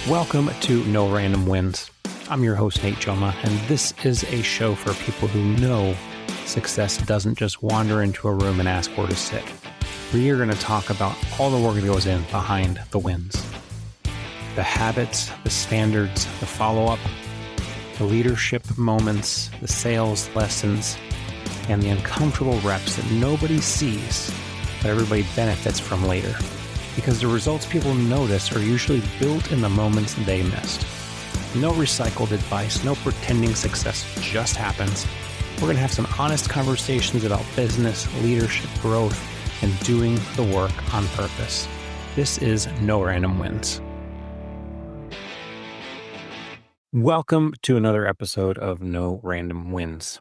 Welcome to No Random Wins. I'm your host, Nate Joma, and this is a show for people who know success doesn't just wander into a room and ask where to sit. We are going to talk about all the work that goes in behind the wins. The habits, the standards, the follow-up, the leadership moments, the sales lessons, and the uncomfortable reps that nobody sees, but everybody benefits from later. Because the results people notice are usually built in the moments they missed. No recycled advice, no pretending success just happens. We're going to have some honest conversations about business, leadership, growth, and doing the work on purpose. This is No Random Wins. Welcome to another episode of No Random Wins.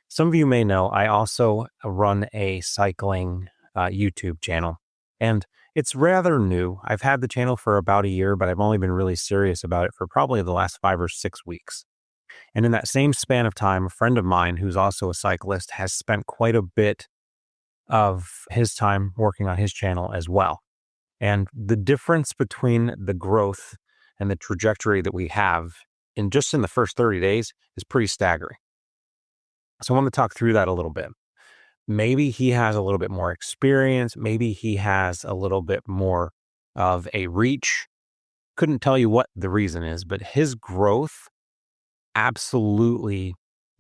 Some of you may know I also run a cycling YouTube channel. And it's rather new. I've had the channel for about a year, but I've only been really serious about it for probably the last 5 or 6 weeks. And in that same span of time, a friend of mine who's also a cyclist has spent quite a bit of his time working on his channel as well. And the difference between the growth and the trajectory that we have in the first 30 days is pretty staggering. So I want to talk through that a little bit. Maybe he has a little bit more experience. Maybe he has a little bit more of a reach. Couldn't tell you what the reason is, but his growth absolutely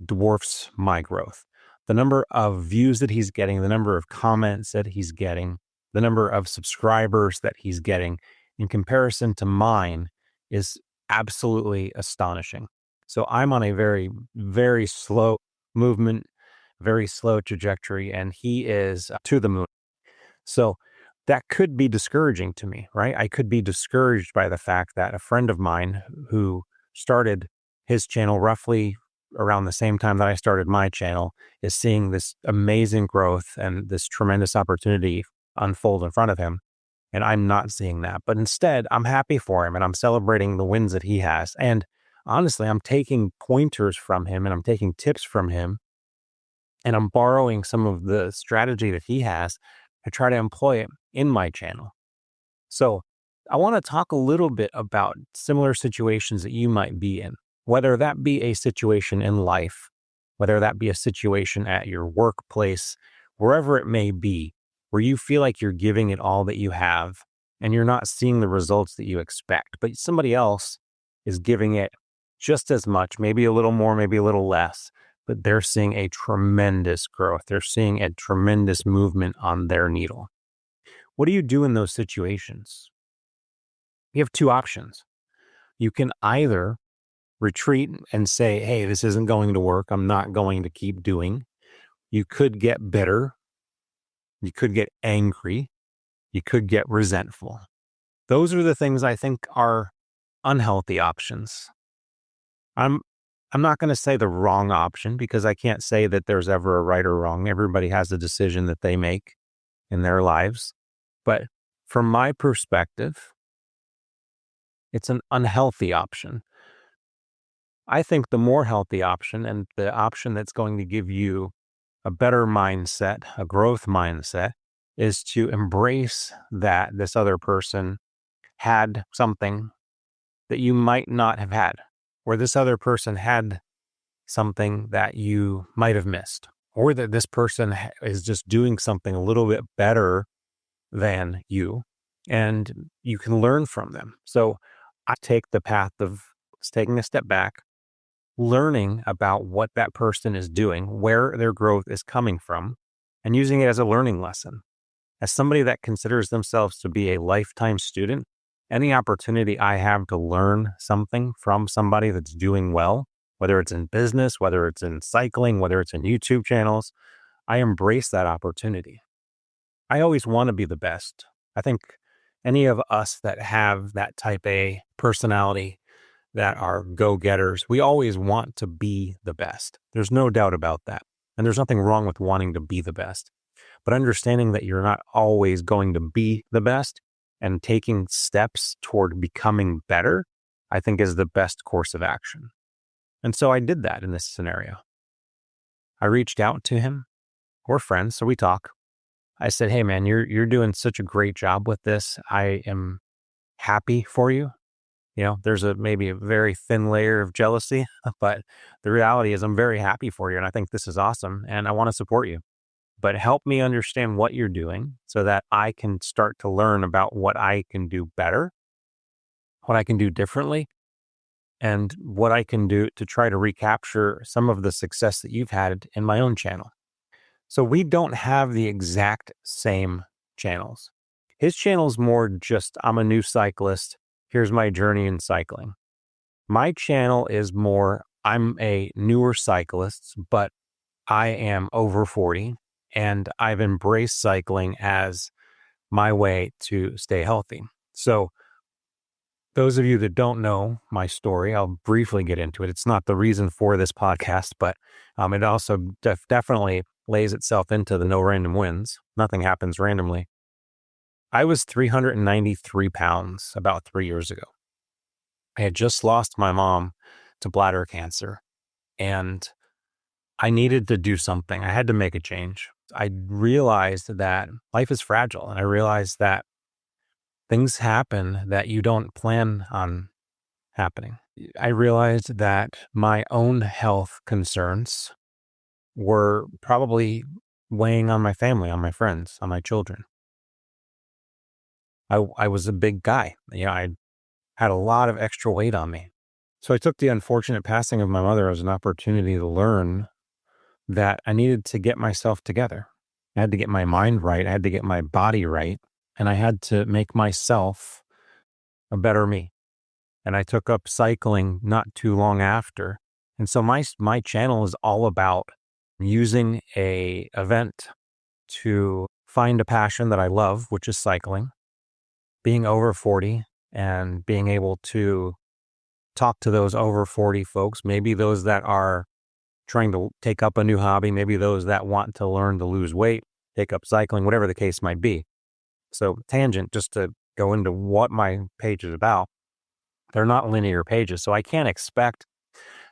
dwarfs my growth. The number of views that he's getting, the number of comments that he's getting, the number of subscribers that he's getting in comparison to mine is absolutely astonishing. So I'm on a very, very slow movement, very slow trajectory, and he is to the moon. So that could be discouraging to me, right? I could be discouraged by the fact that a friend of mine who started his channel roughly around the same time that I started my channel is seeing this amazing growth and this tremendous opportunity unfold in front of him. And I'm not seeing that. But instead, I'm happy for him and I'm celebrating the wins that he has. And honestly, I'm taking pointers from him and I'm taking tips from him. And I'm borrowing some of the strategy that he has to try to employ it in my channel. So I want to talk a little bit about similar situations that you might be in, whether that be a situation in life, whether that be a situation at your workplace, wherever it may be, where you feel like you're giving it all that you have and you're not seeing the results that you expect, but somebody else is giving it just as much, maybe a little more, maybe a little less. But they're seeing a tremendous growth. They're seeing a tremendous movement on their needle. What do you do in those situations? You have two options. You can either retreat and say, hey, this isn't going to work. I'm not going to keep doing. You could get bitter. You could get angry. You could get resentful. Those are the things I think are unhealthy options. I'm not going to say the wrong option because I can't say that there's ever a right or wrong. Everybody has a decision that they make in their lives. But from my perspective, it's an unhealthy option. I think the more healthy option and the option that's going to give you a better mindset, a growth mindset, is to embrace that this other person had something that you might not have had, or this other person had something that you might have missed, or that this person is just doing something a little bit better than you, and you can learn from them. So I take the path of taking a step back, learning about what that person is doing, where their growth is coming from, and using it as a learning lesson. As somebody that considers themselves to be a lifetime student, any opportunity I have to learn something from somebody that's doing well, whether it's in business, whether it's in cycling, whether it's in YouTube channels, I embrace that opportunity. I always want to be the best. I think any of us that have that type A personality, that are go-getters, we always want to be the best. There's no doubt about that. And there's nothing wrong with wanting to be the best. But understanding that you're not always going to be the best and taking steps toward becoming better, I think is the best course of action. And so I did that in this scenario. I reached out to him. We're friends, so we talk. I said, hey man, you're doing such a great job with this. I am happy for you. There's maybe a very thin layer of jealousy, but the reality is I'm very happy for you and I think this is awesome and I want to support you. But help me understand what you're doing so that I can start to learn about what I can do better, what I can do differently, and what I can do to try to recapture some of the success that you've had in my own channel. So we don't have the exact same channels. His channel is more just, I'm a new cyclist. Here's my journey in cycling. My channel is more, I'm a newer cyclist, but I am over 40 and I've embraced cycling as my way to stay healthy. So, those of you that don't know my story, I'll briefly get into it. It's not the reason for this podcast, but it also definitely lays itself into the no random wins. Nothing happens randomly. I was 393 pounds about 3 years ago. I had just lost my mom to bladder cancer and I needed to do something. I had to make a change. I realized that life is fragile and I realized that things happen that you don't plan on happening. I realized that my own health concerns were probably weighing on my family, on my friends, on my children. I was a big guy. I had a lot of extra weight on me. So I took the unfortunate passing of my mother as an opportunity to learn that I needed to get myself together. I had to get my mind right. I had to get my body right. And I had to make myself a better me. And I took up cycling not too long after. And so my channel is all about using a event to find a passion that I love, which is cycling, being over 40 and being able to talk to those over 40 folks, maybe those that are trying to take up a new hobby, maybe those that want to learn to lose weight, take up cycling, whatever the case might be. So tangent, just to go into what my page is about, they're not linear pages. So I can't expect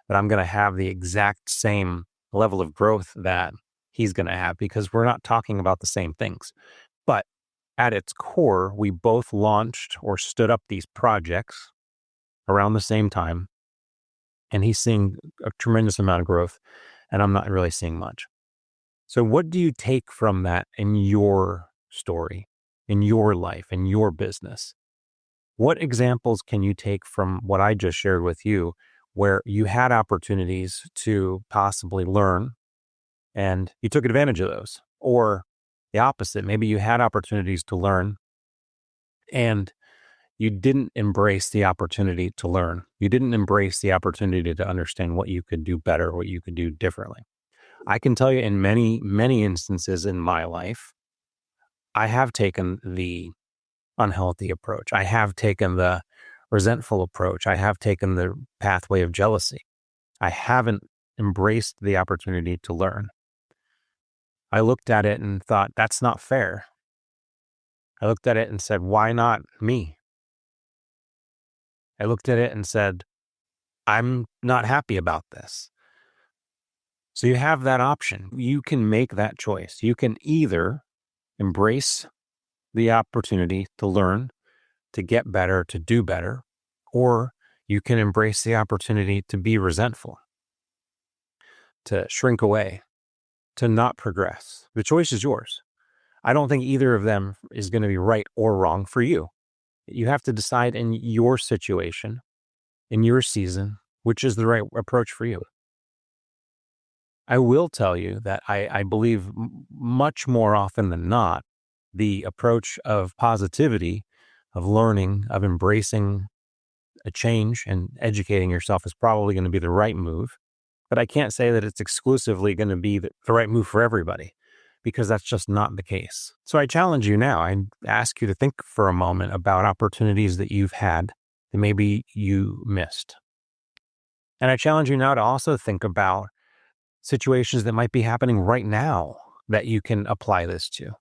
that I'm going to have the exact same level of growth that he's going to have because we're not talking about the same things. But at its core, we both launched or stood up these projects around the same time. And he's seeing a tremendous amount of growth, and I'm not really seeing much. So, what do you take from that in your story, in your life, in your business? What examples can you take from what I just shared with you where you had opportunities to possibly learn and you took advantage of those? Or the opposite, maybe you had opportunities to learn and you didn't embrace the opportunity to learn. You didn't embrace the opportunity to understand what you could do better, what you could do differently. I can tell you in many, many instances in my life, I have taken the unhealthy approach. I have taken the resentful approach. I have taken the pathway of jealousy. I haven't embraced the opportunity to learn. I looked at it and thought, that's not fair. I looked at it and said, why not me? I looked at it and said, I'm not happy about this. So you have that option. You can make that choice. You can either embrace the opportunity to learn, to get better, to do better, or you can embrace the opportunity to be resentful, to shrink away, to not progress. The choice is yours. I don't think either of them is going to be right or wrong for you. You have to decide in your situation, in your season, which is the right approach for you. I will tell you that I believe much more often than not, the approach of positivity, of learning, of embracing a change and educating yourself is probably going to be the right move. But I can't say that it's exclusively going to be the right move for everybody because that's just not the case. So I challenge you now. I ask you to think for a moment about opportunities that you've had that maybe you missed. And I challenge you now to also think about situations that might be happening right now that you can apply this to.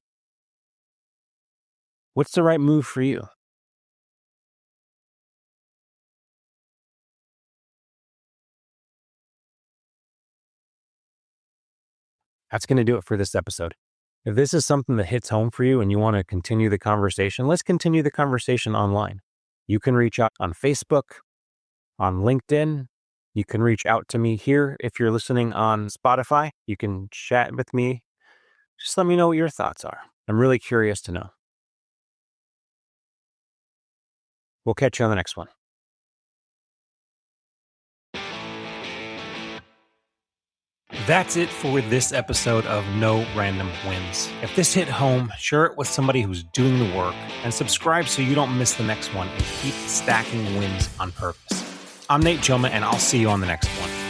What's the right move for you? That's going to do it for this episode. If this is something that hits home for you and you want to continue the conversation, let's continue the conversation online. You can reach out on Facebook, on LinkedIn. You can reach out to me here. If you're listening on Spotify, you can chat with me. Just let me know what your thoughts are. I'm really curious to know. We'll catch you on the next one. That's it for this episode of No Random Wins. If this hit home, share it with somebody who's doing the work and subscribe so you don't miss the next one and keep stacking wins on purpose. I'm Nate Joma, and I'll see you on the next one.